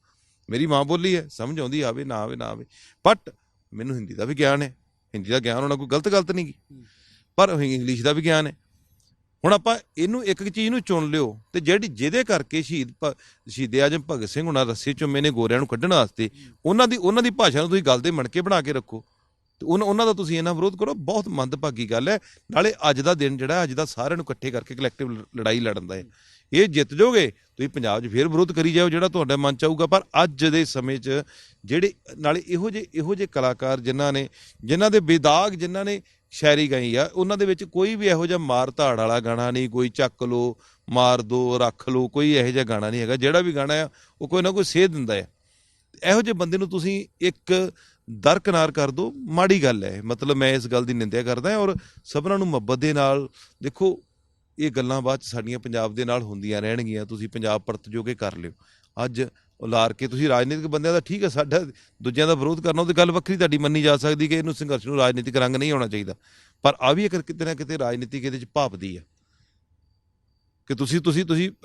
ਮੇਰੀ ਮਾਂ ਬੋਲੀ ਹੈ, ਸਮਝ ਆਉਂਦੀ ਆਵੇ ਨਾ ਆਵੇ ਨਾ ਆਵੇ, ਬਟ ਮੈਨੂੰ ਹਿੰਦੀ ਦਾ ਵੀ ਗਿਆਨ ਹੈ, ਹਿੰਦੀ ਦਾ ਗਿਆਨ ਹੋਣਾ ਕੋਈ ਗਲਤ ਨਹੀਂ ਗੀ, ਪਰ ਇੰਗਲਿਸ਼ ਦਾ ਵੀ ਗਿਆਨ ਹੈ। ਹੁਣ ਆਪਾਂ ਇਹਨੂੰ ਇੱਕ ਚੀਜ਼ ਨੂੰ ਚੁਣ ਲਿਓ, ਤੇ ਜਿਹਦੇ ਕਰਕੇ ਸ਼ਹੀਦ ਆਜਮ ਭਗਤ ਸਿੰਘ ਹੁਣਾਂ ਰੱਸੇ ਚੁੰਮੇ ਨੇ ਗੋਰਿਆਂ ਨੂੰ ਕੱਢਣ ਵਾਸਤੇ, ਉਹਨਾਂ ਦੀ ਭਾਸ਼ਾ ਨੂੰ ਤੁਸੀਂ ਗੱਲ ਦੇ ਮਣਕੇ ਬਣਾ ਕੇ ਰੱਖੋ, ਤੇ ਉਹਨਾਂ ਦਾ ਤੁਸੀਂ ਇਹਨਾਂ ਵਿਰੋਧ ਕਰੋ। ਬਹੁਤ ਮੰਦਭਾਗੀ ਗੱਲ ਹੈ। ਨਾਲੇ ਅੱਜ ਦਾ ਦਿਨ ਜਿਹੜਾ, ਅੱਜ ਦਾ ਸਾਰਿਆਂ ਨੂੰ ਇਕੱਠੇ ਕਰਕੇ ਕਲੈਕਟਿਵ ਲੜਾਈ ਲੜਨ ਦਾ ਹੈ। ਇਹ ਜਿੱਤ ਜਾਓਗੇ ਤੁਸੀਂ ਪੰਜਾਬ 'ਚ ਫੇਰ ਵਿਰੋਧ ਕਰੀ ਜਾਓ ਜਿਹੜਾ ਤੁਹਾਡੇ ਮਨ 'ਚ ਆਊਗਾ, ਪਰ ਅੱਜ ਦੇ ਸਮੇਂ 'ਚ ਜਿਹੜੇ ਨਾਲੇ ਇਹੋ ਜਿਹੇ ਕਲਾਕਾਰ ਜਿਨ੍ਹਾਂ ਦੇ ਬੇਦਾਗ, ਜਿਨ੍ਹਾਂ ਨੇ ਸ਼ਾਇਰੀ ਗਾਈ ਆ, ਉਹਨਾਂ ਦੇ ਵਿੱਚ ਕੋਈ ਵੀ ਇਹੋ ਜਿਹਾ ਮਾਰ ਧਾੜ ਵਾਲਾ ਗਾਣਾ ਨਹੀਂ, ਕੋਈ ਚੱਕ ਲਓ, ਮਾਰ ਦੋ, ਰੱਖ ਲਓ, ਕੋਈ ਇਹੋ ਜਿਹਾ ਗਾਣਾ ਨਹੀਂ ਹੈਗਾ। ਜਿਹੜਾ ਵੀ ਗਾਣਾ ਆ ਉਹ ਕੋਈ ਨਾ ਕੋਈ ਸੇਧ ਦਿੰਦਾ ਹੈ। ਇਹੋ ਜਿਹੇ ਬੰਦੇ ਨੂੰ ਤੁਸੀਂ ਇੱਕ ਦਰਕਨਾਰ ਕਰ ਦਿਓ, ਮਾੜੀ ਗੱਲ ਹੈ। ਮਤਲਬ ਮੈਂ ਇਸ ਗੱਲ ਦੀ ਨਿੰਦਿਆ ਕਰਦਾ, ਔਰ ਸਭਨਾਂ ਨੂੰ ਮੁਹੱਬਤ ਦੇ ਨਾਲ ਦੇਖੋ। ਇਹ ਗੱਲਾਂ ਬਾਅਦ 'ਚ ਸਾਡੀਆਂ ਪੰਜਾਬ ਦੇ ਨਾਲ ਹੁੰਦੀਆਂ ਰਹਿਣਗੀਆਂ, ਤੁਸੀਂ ਪੰਜਾਬ ਪਰਤ ਜੋ ਕੇ ਕਰ ਲਿਓ। ਅੱਜ ਉਲਾਰ ਕੇ ਤੁਸੀਂ ਰਾਜਨੀਤਿਕ ਬੰਦਿਆਂ ਦਾ ਠੀਕ ਹੈ, ਸਾਡਾ ਦੂਜਿਆਂ ਦਾ ਵਿਰੋਧ ਕਰਨਾ ਉਹ ਤਾਂ ਗੱਲ ਵੱਖਰੀ ਤੁਹਾਡੀ ਮੰਨੀ ਜਾ ਸਕਦੀ ਕਿ ਇਹਨੂੰ ਸੰਘਰਸ਼ ਨੂੰ ਰਾਜਨੀਤਿਕ ਰੰਗ ਨਹੀਂ ਹੋਣਾ ਚਾਹੀਦਾ, ਪਰ ਆ ਵੀ ਇੱਕ ਕਿਤੇ ਨਾ ਕਿਤੇ ਰਾਜਨੀਤਿਕ ਇਹਦੇ 'ਚ ਭਾਪਦੀ ਆ ਕਿ ਤੁਸੀਂ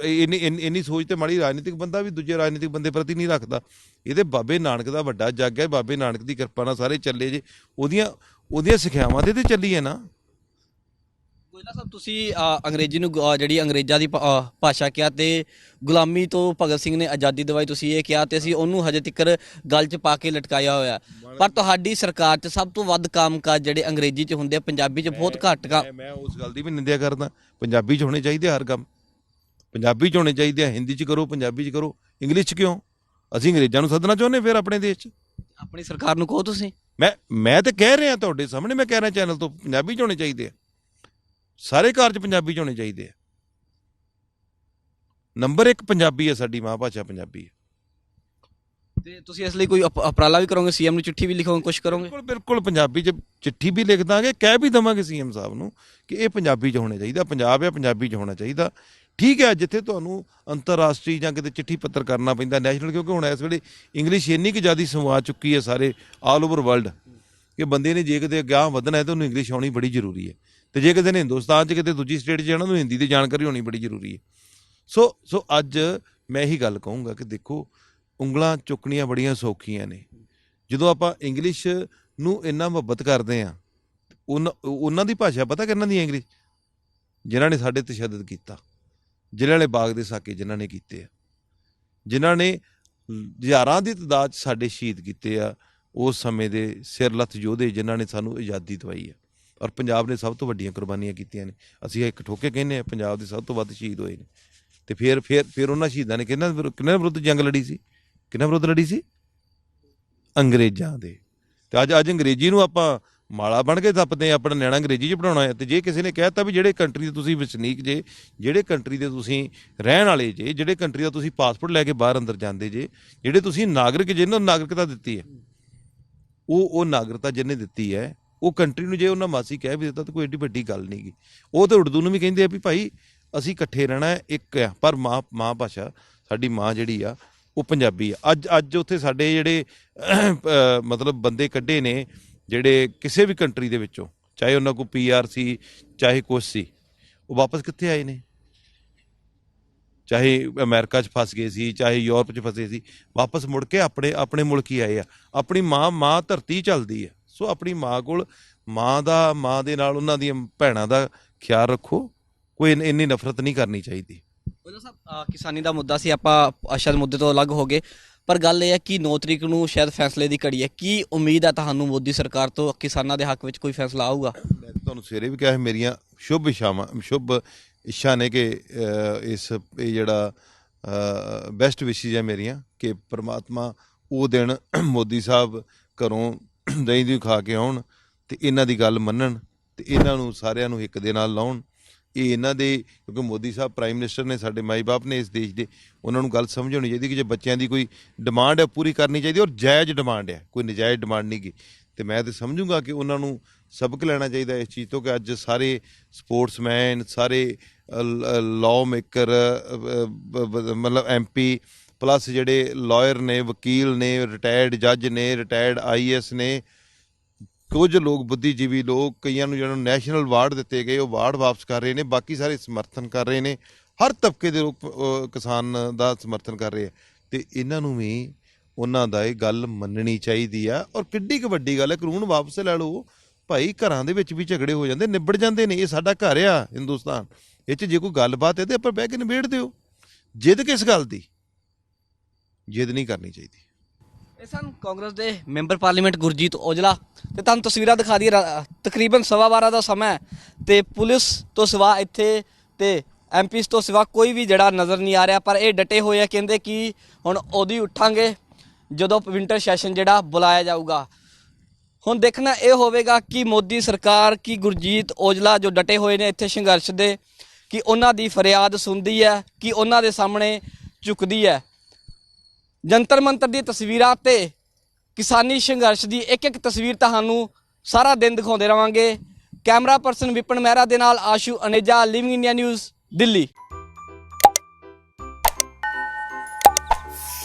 ਇੰਨੀ ਸੋਚ ਤੇ ਮਾੜੀ। ਰਾਜਨੀਤਿਕ ਬੰਦਾ ਵੀ ਦੂਜੇ ਰਾਜਨੀਤਿਕ ਬੰਦੇ ਪ੍ਰਤੀ ਨਹੀਂ ਰੱਖਦਾ। ਇਹਦੇ ਬਾਬੇ ਨਾਨਕ ਦਾ ਵੱਡਾ ਜੱਗ ਹੈ, ਬਾਬੇ ਨਾਨਕ ਦੀ ਕਿਰਪਾ ਨਾਲ ਸਾਰੇ ਚੱਲੇ ਜੇ, ਉਹਦੀਆਂ ਸਿੱਖਿਆਵਾਂ ਤੇ ਚੱਲੀ ਹੈ ਨਾ। ਗੋਇਲਾ ਸਾਹਿਬ, ਤੁਸੀਂ ਅੰਗਰੇਜ਼ੀ ਨੂੰ ਜਿਹੜੀ ਅੰਗਰੇਜ਼ਾਂ ਦੀ ਭਾਸ਼ਾ ਕਿਹਾ, ਤੇ ਗੁਲਾਮੀ ਤੋਂ ਭਗਤ ਸਿੰਘ ਨੇ ਆਜ਼ਾਦੀ ਦਿਵਾਈ, ਤੁਸੀਂ ਇਹ ਕਿਹਾ, ਤੇ ਅਸੀਂ ਉਹਨੂੰ ਹਜੇ ਤੱਕ ਗਲ 'ਚ ਪਾ ਕੇ ਲਟਕਾਇਆ ਹੋਇਆ। ਪਰ ਤੁਹਾਡੀ ਸਰਕਾਰ 'ਚ ਸਭ ਤੋਂ ਵੱਧ ਕੰਮਕਾਜ ਜਿਹੜੇ ਅੰਗਰੇਜ਼ੀ 'ਚ ਹੁੰਦੇ ਆ, ਪੰਜਾਬੀ 'ਚ ਬਹੁਤ ਘੱਟ ਮੈਂ ਉਸ ਗੱਲ ਦੀ ਵੀ ਨਿੰਦਿਆ ਕਰਦਾ। ਪੰਜਾਬੀ 'ਚ ਹੋਣੇ ਚਾਹੀਦੇ ਹਰ ਕੰਮ, ਪੰਜਾਬੀ 'ਚ ਹੋਣੇ ਚਾਹੀਦੇ ਆ। ਹਿੰਦੀ 'ਚ ਕਰੋ, ਪੰਜਾਬੀ 'ਚ ਕਰੋ, ਇੰਗਲਿਸ਼ 'ਚ ਕਿਉਂ? ਅਸੀਂ ਅੰਗਰੇਜ਼ਾਂ ਨੂੰ ਸੱਦਣਾ ਚਾਹੁੰਦੇ ਫਿਰ ਆਪਣੇ ਦੇਸ਼ 'ਚ? ਆਪਣੀ ਸਰਕਾਰ ਨੂੰ ਕਹੋ ਤੁਸੀਂ। ਮੈਂ ਤਾਂ ਕਹਿ ਰਿਹਾ ਤੁਹਾਡੇ ਸਾਹਮਣੇ, ਮੈਂ ਕਹਿ ਰਿਹਾ ਚੈਨਲ ਤੋਂ, ਪੰਜਾਬੀ 'ਚ ਹੋਣੇ ਚਾਹੀਦੇ ਆ। ਸਾਰੇ ਘਰ 'ਚ ਪੰਜਾਬੀ 'ਚ ਹੋਣੇ ਚਾਹੀਦੇ ਆ। ਨੰਬਰ 1 ਪੰਜਾਬੀ ਹੈ, ਸਾਡੀ ਮਾਂ ਭਾਸ਼ਾ ਪੰਜਾਬੀ ਹੈ। ਤੇ ਤੁਸੀਂ ਇਸ ਲਈ ਕੋਈ ਉਪਰਾਲਾ ਵੀ ਕਰੋਗੇ? ਸੀਐਮ ਨੂੰ ਚਿੱਠੀ ਵੀ ਲਿਖੋਗੇ, ਕੁਛ ਕਰੋਗੇ? ਬਿਲਕੁਲ ਪੰਜਾਬੀ 'ਚ ਚਿੱਠੀ ਵੀ ਲਿਖ ਦਾਂਗੇ, ਕਹਿ ਵੀ ਦੇਵਾਂਗੇ ਸੀਐਮ ਸਾਹਿਬ ਨੂੰ ਕਿ ਇਹ ਪੰਜਾਬੀ 'ਚ ਹੋਣਾ ਚਾਹੀਦਾ। ਪੰਜਾਬ ਹੈ, ਪੰਜਾਬੀ 'ਚ ਹੋਣਾ ਚਾਹੀਦਾ। ਠੀਕ ਹੈ, ਜਿੱਥੇ ਤੁਹਾਨੂੰ ਅੰਤਰਰਾਸ਼ਟਰੀ ਜਾਂ ਕਿਤੇ ਚਿੱਠੀ ਪੱਤਰ ਕਰਨਾ ਪੈਂਦਾ ਨੈਸ਼ਨਲ, ਕਿਉਂਕਿ ਹੁਣ ਇਸ ਵੇਲੇ ਇੰਗਲਿਸ਼ ਇੰਨੀ ਕੁ ਜ਼ਿਆਦਾ ਸਮਾ ਚੁੱਕੀ ਹੈ ਸਾਰੇ ਆਲ ਓਵਰ ਵਰਲਡ, ਕਿ ਬੰਦੇ ਨੇ ਜੇ ਕਿਤੇ ਅਗਾਂਹ ਵਧਣਾ ਹੈ ਤਾਂ ਉਹਨੂੰ ਇੰਗਲਿਸ਼ ਆਉਣੀ ਬੜੀ ਜ਼ਰੂਰੀ ਹੈ। ਤੇ ਜੇ ਕਿਸੇ ਨੇ ਹਿੰਦੁਸਤਾਨ 'ਚ ਕਿਤੇ ਦੂਜੀ ਸਟੇਟ 'ਚ ਜਾਣਾ, ਉਹਨੂੰ ਹਿੰਦੀ ਦੀ ਜਾਣਕਾਰੀ ਹੋਣੀ ਬੜੀ ਜ਼ਰੂਰੀ ਹੈ। ਸੋ ਅੱਜ ਮੈਂ ਇਹੀ ਗੱਲ ਕਹੂੰਗਾ ਕਿ ਦੇਖੋ, ਉਂਗਲਾਂ ਚੁੱਕਣੀਆਂ ਬੜੀਆਂ ਸੌਖੀਆਂ ਨੇ। ਜਦੋਂ ਆਪਾਂ ਇੰਗਲਿਸ਼ ਨੂੰ ਇੰਨਾ ਮੁਹੱਬਤ ਕਰਦੇ ਹਾਂ, ਉਹਨਾਂ ਦੀ ਭਾਸ਼ਾ ਪਤਾ ਕਿਹਨਾਂ ਦੀ ਇੰਗਲਿਸ਼? ਜਿਨ੍ਹਾਂ ਨੇ ਸਾਡੇ ਤਸ਼ੱਦਦ ਕੀਤਾ, ਜ਼ਿਲ੍ਹਿਆਂ ਵਾਲੇ ਬਾਗ ਦੇ ਸਾਕੇ ਜਿਨ੍ਹਾਂ ਨੇ ਕੀਤੇ ਆ, ਜਿਨ੍ਹਾਂ ਨੇ ਹਜ਼ਾਰਾਂ ਦੀ ਤਾਦਾਦ 'ਚ ਸਾਡੇ ਸ਼ਹੀਦ ਕੀਤੇ ਆ, ਉਸ ਸਮੇਂ ਦੇ ਸਿਰਲੱਥ ਯੋਧੇ ਜਿਨ੍ਹਾਂ ਨੇ ਸਾਨੂੰ ਆਜ਼ਾਦੀ ਦਵਾਈ ਹੈ। ਔਰ ਪੰਜਾਬ ਨੇ ਸਭ ਤੋਂ ਵੱਡੀਆਂ ਕੁਰਬਾਨੀਆਂ ਕੀਤੀਆਂ ਨੇ। ਅਸੀਂ ਇੱਕ ਠੋਕੇ ਕਹਿੰਦੇ ਹਾਂ, ਪੰਜਾਬ ਦੇ ਸਭ ਤੋਂ ਵੱਧ ਸ਼ਹੀਦ ਹੋਏ ਨੇ। ਤੇ ਫਿਰ ਉਹਨਾਂ ਸ਼ਹੀਦਾਂ ਨੇ ਕਿਹਨਾਂ ਵਿਰੁੱਧ ਜੰਗ ਲੜੀ ਸੀ? ਕਿਹਨਾਂ ਵਿਰੁੱਧ ਲੜੀ ਸੀ? ਅੰਗਰੇਜ਼ਾਂ ਦੇ। ਤੇ ਅੱਜ ਅੰਗਰੇਜ਼ੀ ਨੂੰ ਆਪਾਂ ਮਾਲਾ ਬਣ ਕੇ ਥੱਪਦੇ ਹਾਂ, ਆਪਣਾ ਨਿਆਣਾ ਅੰਗਰੇਜ਼ੀ 'ਚ ਪੜ੍ਹਾਉਣਾ ਹੈ। ਤੇ ਜੇ ਕਿਸੇ ਨੇ ਕਹਿ ਦਿੱਤਾ ਵੀ ਜਿਹੜੇ ਕੰਟਰੀ ਦੇ ਤੁਸੀਂ ਵਸਨੀਕ ਜੇ, ਜਿਹੜੇ ਕੰਟਰੀ ਦੇ ਤੁਸੀਂ ਰਹਿਣ ਵਾਲੇ ਜੇ, ਜਿਹੜੇ ਕੰਟਰੀ ਦਾ ਤੁਸੀਂ ਪਾਸਪੋਰਟ ਲੈ ਕੇ ਬਾਹਰ ਅੰਦਰ ਜਾਂਦੇ ਜੇ, ਜਿਹੜੇ ਤੁਸੀਂ ਨਾਗਰਿਕ, ਜਿਹਨਾਂ ਨੂੰ ਨਾਗਰਿਕਤਾ ਦਿੱਤੀ ਹੈ, ਉਹ ਨਾਗਰਿਕਤਾ ਜਿਹਨੇ ਦਿੱਤੀ ਹੈ, ਉਹ ਕੰਟਰੀ ਨੂੰ ਜੇ ਉਹਨਾਂ ਮਾਸੀ ਕਹਿ ਵੀ ਦਿੱਤਾ ਤਾਂ ਕੋਈ ਏਡੀ ਵੱਡੀ ਗੱਲ ਨਹੀਂ ਗੀ। ਉਹ ਤਾਂ ਉਰਦੂ ਨੂੰ ਵੀ ਕਹਿੰਦੇ ਆ ਵੀ ਭਾਈ ਅਸੀਂ ਇਕੱਠੇ ਰਹਿਣਾ, ਇੱਕ ਆ, ਪਰ ਮਾਂ ਭਾਸ਼ਾ ਸਾਡੀ ਮਾਂ ਜਿਹੜੀ ਆ ਉਹ ਪੰਜਾਬੀ ਆ। ਅੱਜ ਉੱਥੇ ਸਾਡੇ ਜਿਹੜੇ ਮਤਲਬ ਬੰਦੇ ਕੱਢੇ ਨੇ, ਜਿਹੜੇ ਕਿਸੇ ਵੀ ਕੰਟਰੀ ਦੇ ਵਿੱਚੋਂ, ਚਾਹੇ ਉਹਨਾਂ ਕੋਲ PR ਸੀ, ਚਾਹੇ ਕੁਛ ਸੀ, ਉਹ ਵਾਪਸ ਕਿੱਥੇ ਆਏ ਨੇ? ਚਾਹੇ ਅਮਰੀਕਾ 'ਚ ਫਸ ਗਏ ਸੀ, ਚਾਹੇ ਯੂਰਪ 'ਚ ਫਸੇ ਸੀ, ਵਾਪਸ ਮੁੜ ਕੇ ਆਪਣੇ ਮੁਲਕ ਹੀ ਆਏ ਆ। ਆਪਣੀ ਮਾਂ ਧਰਤੀ ਚੱਲਦੀ ਹੈ। ਸੋ ਆਪਣੀ ਮਾਂ ਕੋਲ, ਮਾਂ ਦੇ ਨਾਲ ਉਹਨਾਂ ਦੀਆਂ ਭੈਣਾਂ ਦਾ ਖਿਆਲ ਰੱਖੋ। ਕੋਈ ਇੰਨੀ ਨਫ਼ਰਤ ਨਹੀਂ ਕਰਨੀ ਚਾਹੀਦੀ। ਗੋਇਲਾ ਸਾਹਿਬ, ਕਿਸਾਨੀ ਦਾ ਮੁੱਦਾ ਸੀ, ਆਪਾਂ ਸ਼ਾਇਦ ਮੁੱਦੇ ਤੋਂ ਅਲੱਗ ਹੋ ਗਏ, ਪਰ ਗੱਲ ਇਹ ਹੈ ਕਿ 9 ਤਰੀਕ ਨੂੰ ਸ਼ਾਇਦ ਫੈਸਲੇ ਦੀ ਘੜੀ ਹੈ। ਕੀ ਉਮੀਦ ਹੈ ਤੁਹਾਨੂੰ ਮੋਦੀ ਸਰਕਾਰ ਤੋਂ, ਕਿਸਾਨਾਂ ਦੇ ਹੱਕ ਵਿੱਚ ਕੋਈ ਫੈਸਲਾ ਆਊਗਾ? ਮੈਂ ਤੁਹਾਨੂੰ ਸਵੇਰੇ ਵੀ ਕਿਹਾ, ਮੇਰੀਆਂ ਸ਼ੁਭ ਇੱਛਾ ਨੇ ਕਿ ਇਹ ਜਿਹੜਾ ਬੈਸਟ ਵਿਸ਼ਿਜ਼ ਹੈ ਮੇਰੀਆਂ, ਕਿ ਪ੍ਰਮਾਤਮਾ ਉਹ ਦਿਨ ਮੋਦੀ ਸਾਹਿਬ ਘਰੋਂ ਦਹੀਂ ਦੀ ਖਾ ਕੇ ਆਉਣ ਤੇ ਇਹਨਾਂ ਦੀ ਗੱਲ ਮੰਨਣ ਤੇ ਇਹਨਾਂ ਨੂੰ ਸਾਰਿਆਂ ਨੂੰ ਇੱਕ ਦੇ ਨਾਲ ਲਾਉਣ। ਇਹ ਇਹਨਾਂ ਦੇ, ਕਿਉਂਕਿ ਮੋਦੀ ਸਾਹਿਬ ਪ੍ਰਾਈਮ ਮਿਨਿਸਟਰ ਨੇ, ਸਾਡੇ ਮਾਈ ਬਾਪ ਨੇ ਇਸ ਦੇਸ਼ ਦੇ, ਉਹਨਾਂ ਨੂੰ ਗੱਲ ਸਮਝ ਆਉਣੀ ਚਾਹੀਦੀ ਕਿ ਜੇ ਬੱਚਿਆਂ ਦੀ ਕੋਈ ਡਿਮਾਂਡ ਹੈ ਪੂਰੀ ਕਰਨੀ ਚਾਹੀਦੀ, ਔਰ ਜਾਇਜ਼ ਡਿਮਾਂਡ ਹੈ, ਕੋਈ ਨਜਾਇਜ਼ ਡਿਮਾਂਡ ਨਹੀਂ ਗੀ। ਤੇ ਮੈਂ ਤਾਂ ਸਮਝੂੰਗਾ ਕਿ ਉਹਨਾਂ ਨੂੰ ਸਬਕ ਲੈਣਾ ਚਾਹੀਦਾ ਇਸ ਚੀਜ਼ ਤੋਂ ਕਿ ਅੱਜ ਸਾਰੇ ਸਪੋਰਟਸਮੈਨ, ਸਾਰੇ ਲਾਅ ਮੇਕਰ, ਮਤਲਬ MP ਪਲੱਸ ਜਿਹੜੇ ਲਾਇਰ ਨੇ, ਵਕੀਲ ਨੇ, ਰਿਟਾਇਰਡ ਜੱਜ ਨੇ, ਰਿਟਾਇਰਡ IAS ਨੇ, ਕੁਝ ਲੋਕ ਬੁੱਧੀਜੀਵੀ ਲੋਕ, ਕਈਆਂ ਨੂੰ ਜਿਹਨਾਂ ਨੂੰ ਨੈਸ਼ਨਲ ਅਵਾਰਡ ਦਿੱਤੇ ਗਏ ਉਹ ਅਵਾਰਡ ਵਾਪਸ ਕਰ ਰਹੇ ਨੇ, ਬਾਕੀ ਸਾਰੇ ਸਮਰਥਨ ਕਰ ਰਹੇ ਨੇ, ਹਰ ਤਬਕੇ ਦੇ ਲੋਕ ਕਿਸਾਨ ਦਾ ਸਮਰਥਨ ਕਰ ਰਹੇ ਆ। ਤੇ ਇਹਨਾਂ ਨੂੰ ਵੀ ਉਹਨਾਂ ਦਾ ਇਹ ਗੱਲ ਮੰਨਣੀ ਚਾਹੀਦੀ ਆ। ਔਰ ਕਿੱਡੀ ਕੁ ਵੱਡੀ ਗੱਲ ਹੈ, ਕਾਨੂੰਨ ਵਾਪਸ ਲੈ ਲਓ ਭਾਈ। ਘਰਾਂ ਦੇ ਵਿੱਚ ਵੀ ਝਗੜੇ ਹੋ ਜਾਂਦੇ, ਨਿਬੜ ਜਾਂਦੇ ਨੇ। ਇਹ ਸਾਡਾ ਘਰ ਆ ਹਿੰਦੁਸਤਾਨ, ਇਹ 'ਚ ਜੇ ਕੋਈ ਗੱਲਬਾਤ ਹੈ ਤੇ ਆਪਾਂ ਬਹਿ ਕੇ ਨਿਬੇੜ ਦਿਓ। ਜਿੱਦ ਕਿਸ ਗੱਲ ਦੀ? ਜਿੱਦ ਨਹੀਂ ਕਰਨੀ ਚਾਹੀਦੀ। ਇਹ ਸਨ ਕਾਂਗਰਸ ਦੇ ਮੈਂਬਰ ਪਾਰਲੀਮੈਂਟ ਗੁਰਜੀਤ ਔਜਲਾ ਤੇ ਤੁਹਾਨੂੰ ਤਸਵੀਰਾਂ ਦਿਖਾ ਦਈਏ। ਤਕਰੀਬਨ 12:15 ਦਾ ਸਮਾਂ ਤੇ ਪੁਲਿਸ ਤੋਂ ਸਿਵਾ ਇੱਥੇ ਤੇ ਐਮਪੀਸ ਤੋਂ ਸਿਵਾ ਕੋਈ ਵੀ ਜਿਹੜਾ ਨਜ਼ਰ ਨਹੀਂ ਆ ਰਿਹਾ। ਪਰ ਇਹ ਡਟੇ ਹੋਏ ਆ, ਕਹਿੰਦੇ ਕਿ ਹੁਣ ਉਦੋਂ ਹੀ ਉੱਠਾਂਗੇ ਜਦੋਂ ਵਿੰਟਰ ਸੈਸ਼ਨ ਜਿਹੜਾ ਬੁਲਾਇਆ ਜਾਊਗਾ। ਹੁਣ ਦੇਖਣਾ ਇਹ ਹੋਵੇਗਾ ਕਿ ਮੋਦੀ ਸਰਕਾਰ ਕੀ ਗੁਰਜੀਤ ਔਜਲਾ ਜੋ ਡਟੇ ਹੋਏ ਨੇ ਇੱਥੇ ਸੰਘਰਸ਼ ਦੇ, ਕਿ ਉਹਨਾਂ ਦੀ ਫਰਿਆਦ ਸੁਣਦੀ ਹੈ, ਕਿ ਉਹਨਾਂ ਦੇ ਸਾਹਮਣੇ ਝੁਕਦੀ ਹੈ। ਜੰਤਰ ਮੰਤਰ ਦੀ ਤਸਵੀਰਾਂ ਤੇ ਕਿਸਾਨੀ ਸੰਘਰਸ਼ ਦੀ ਇੱਕ ਇੱਕ ਤਸਵੀਰ ਤੁਹਾਨੂੰ ਸਾਰਾ ਦਿਨ ਦਿਖਾਉਂਦੇ ਰਵਾਂਗੇ। ਕੈਮਰਾ ਪਰਸਨ ਵਿਪਨ ਮਹਿਰਾ ਦੇ ਨਾਲ Ashu Aneja, living India news, Delhi.